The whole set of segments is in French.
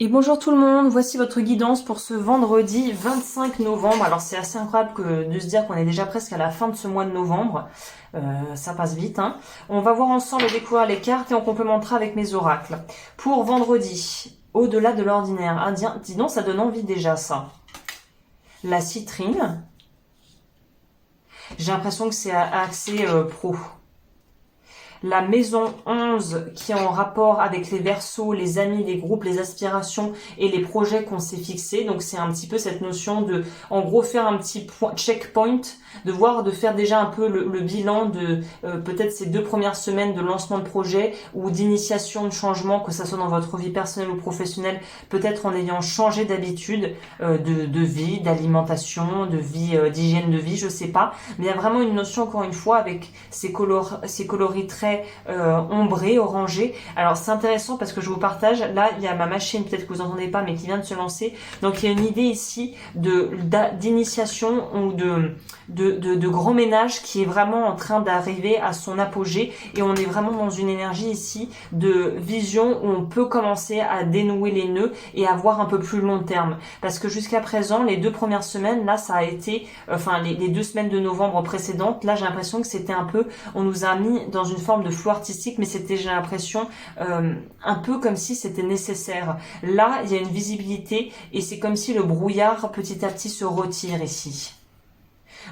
Et bonjour tout le monde, voici votre guidance pour ce vendredi 25 novembre. Alors c'est assez incroyable de se dire qu'on est déjà presque à la fin de ce mois de novembre. Ça passe vite, hein. On va voir ensemble et découvrir les cartes et on complémentera avec mes oracles. Pour vendredi, au-delà de l'ordinaire. Ah, dis donc, ça donne envie déjà ça. La citrine. J'ai l'impression que c'est axé pro. La maison 11 qui est en rapport avec les versos, les amis, les groupes, les aspirations et les projets qu'on s'est fixés. Donc c'est un petit peu cette notion de, en gros, faire un petit checkpoint, de faire déjà un peu le bilan de peut-être ces 2 premières semaines de lancement de projet ou d'initiation de changement, que ça soit dans votre vie personnelle ou professionnelle, peut-être en ayant changé d'habitude de vie, d'alimentation, de vie, d'hygiène de vie, je sais pas. Mais il y a vraiment une notion, encore une fois, avec ces coloris très ombrés, orangés. Alors c'est intéressant parce que je vous partage, là il y a ma machine, peut-être que vous n'entendez pas, mais qui vient de se lancer. Donc il y a une idée ici d'initiation ou de grand ménage qui est vraiment en train d'arriver à son apogée, et on est vraiment dans une énergie ici de vision où on peut commencer à dénouer les nœuds et à voir un peu plus long terme. Parce que jusqu'à présent, les 2 premières semaines, là ça a été, les 2 semaines de novembre précédentes, là j'ai l'impression que c'était un peu, on nous a mis dans une forme de flou artistique, mais c'était, j'ai l'impression, un peu comme si c'était nécessaire. Là, il y a une visibilité et c'est comme si le brouillard petit à petit se retire ici.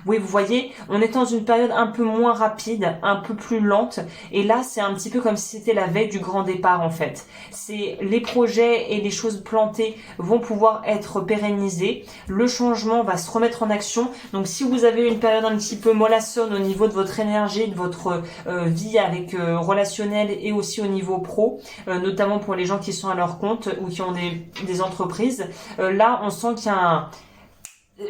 Oui, vous voyez, on est dans une période un peu moins rapide, un peu plus lente, et là, c'est un petit peu comme si c'était la veille du grand départ, en fait. C'est les projets et les choses plantées vont pouvoir être pérennisés, le changement va se remettre en action. Donc, si vous avez une période un petit peu mollassonne au niveau de votre énergie, de votre vie avec relationnelle et aussi au niveau pro, notamment pour les gens qui sont à leur compte ou qui ont des entreprises, là, on sent qu'il y a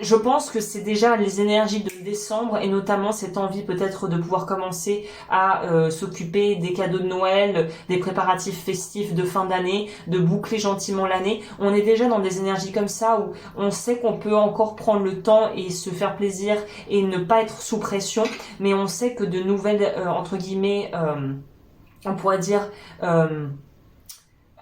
je pense que c'est déjà les énergies de décembre et notamment cette envie peut-être de pouvoir commencer à s'occuper des cadeaux de Noël, des préparatifs festifs de fin d'année, de boucler gentiment l'année. On est déjà dans des énergies comme ça où on sait qu'on peut encore prendre le temps et se faire plaisir et ne pas être sous pression, mais on sait que de nouvelles, entre guillemets, on pourrait dire...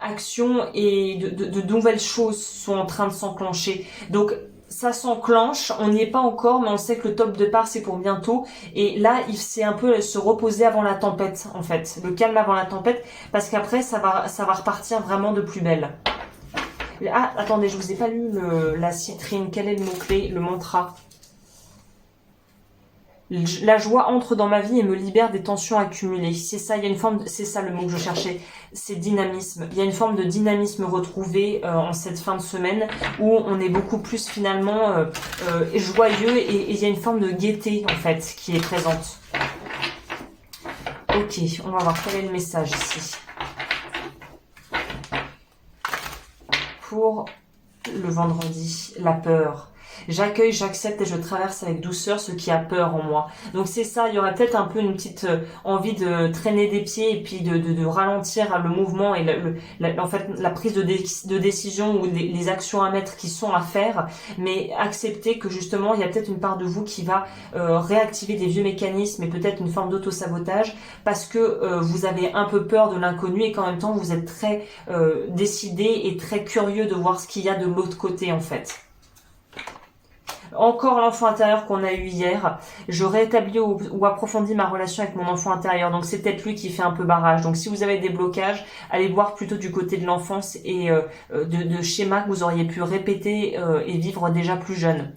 actions et de nouvelles choses sont en train de s'enclencher. Donc ça s'enclenche, on n'y est pas encore, mais on sait que le top de part c'est pour bientôt. Et là, c'est un peu se reposer avant la tempête, en fait, le calme avant la tempête, parce qu'après ça va repartir vraiment de plus belle. Ah, attendez, je vous ai pas lu la citrine. Quel est le mot-clé, le mantra? La joie entre dans ma vie et me libère des tensions accumulées. C'est ça, il y a une forme, c'est ça le mot que je cherchais, c'est dynamisme. Il y a une forme de dynamisme retrouvé en cette fin de semaine où on est beaucoup plus finalement joyeux et il y a une forme de gaieté en fait qui est présente. Ok, on va voir quel est le message ici. Pour le vendredi, la peur. J'accueille, j'accepte et je traverse avec douceur ce qui a peur en moi. Donc c'est ça, il y aurait peut-être un peu une petite envie de traîner des pieds et puis de ralentir le mouvement et en fait la prise de décision ou les actions à mettre qui sont à faire, mais accepter que justement il y a peut-être une part de vous qui va réactiver des vieux mécanismes et peut-être une forme d'auto-sabotage parce que vous avez un peu peur de l'inconnu et qu'en même temps vous êtes très décidé et très curieux de voir ce qu'il y a de l'autre côté en fait. Encore l'enfant intérieur qu'on a eu hier. Je réétablis ou approfondis ma relation avec mon enfant intérieur. Donc c'est peut-être lui qui fait un peu barrage. Donc si vous avez des blocages, allez voir plutôt du côté de l'enfance et de schémas que vous auriez pu répéter et vivre déjà plus jeune.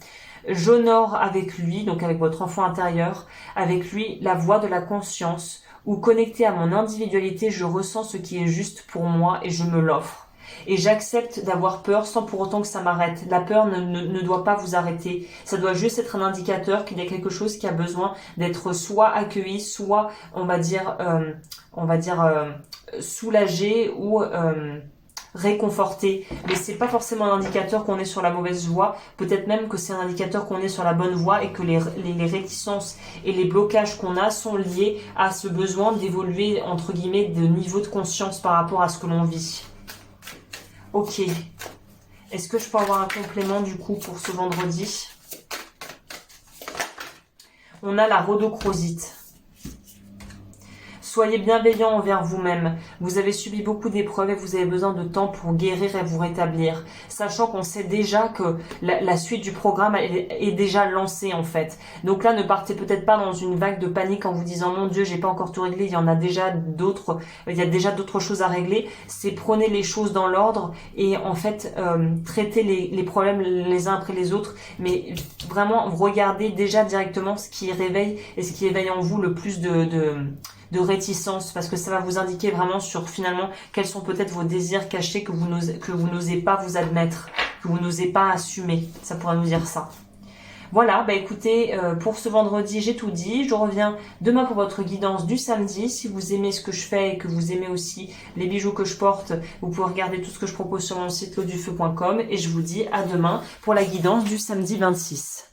J'honore avec lui, donc avec votre enfant intérieur, avec lui la voix de la conscience, où connecté à mon individualité, je ressens ce qui est juste pour moi et je me l'offre. Et j'accepte d'avoir peur sans pour autant que ça m'arrête. La peur ne doit pas vous arrêter. Ça doit juste être un indicateur qu'il y a quelque chose qui a besoin d'être soit accueilli, soit on va dire soulagé ou réconforté. Mais c'est pas forcément un indicateur qu'on est sur la mauvaise voie. Peut-être même que c'est un indicateur qu'on est sur la bonne voie et que les réticences et les blocages qu'on a sont liés à ce besoin d'évoluer entre guillemets de niveau de conscience par rapport à ce que l'on vit. Ok. Est-ce que je peux avoir un complément du coup pour ce vendredi? On a la rhodochrosite. Soyez bienveillant envers vous-même. Vous avez subi beaucoup d'épreuves et vous avez besoin de temps pour guérir et vous rétablir. Sachant qu'on sait déjà que la suite du programme est déjà lancée en fait. Donc là, ne partez peut-être pas dans une vague de panique en vous disant mon Dieu, j'ai pas encore tout réglé, il y a déjà d'autres choses à régler. C'est prenez les choses dans l'ordre et en fait traitez les problèmes les uns après les autres, mais vraiment regardez déjà directement ce qui réveille et ce qui éveille en vous le plus de réticence, parce que ça va vous indiquer vraiment sur finalement quels sont peut-être vos désirs cachés que vous n'osez pas vous admettre, que vous n'osez pas assumer. Ça pourrait nous dire ça. Voilà, bah écoutez, pour ce vendredi, j'ai tout dit. Je reviens demain pour votre guidance du samedi. Si vous aimez ce que je fais et que vous aimez aussi les bijoux que je porte, vous pouvez regarder tout ce que je propose sur mon site lodufeu.com et je vous dis à demain pour la guidance du samedi 26.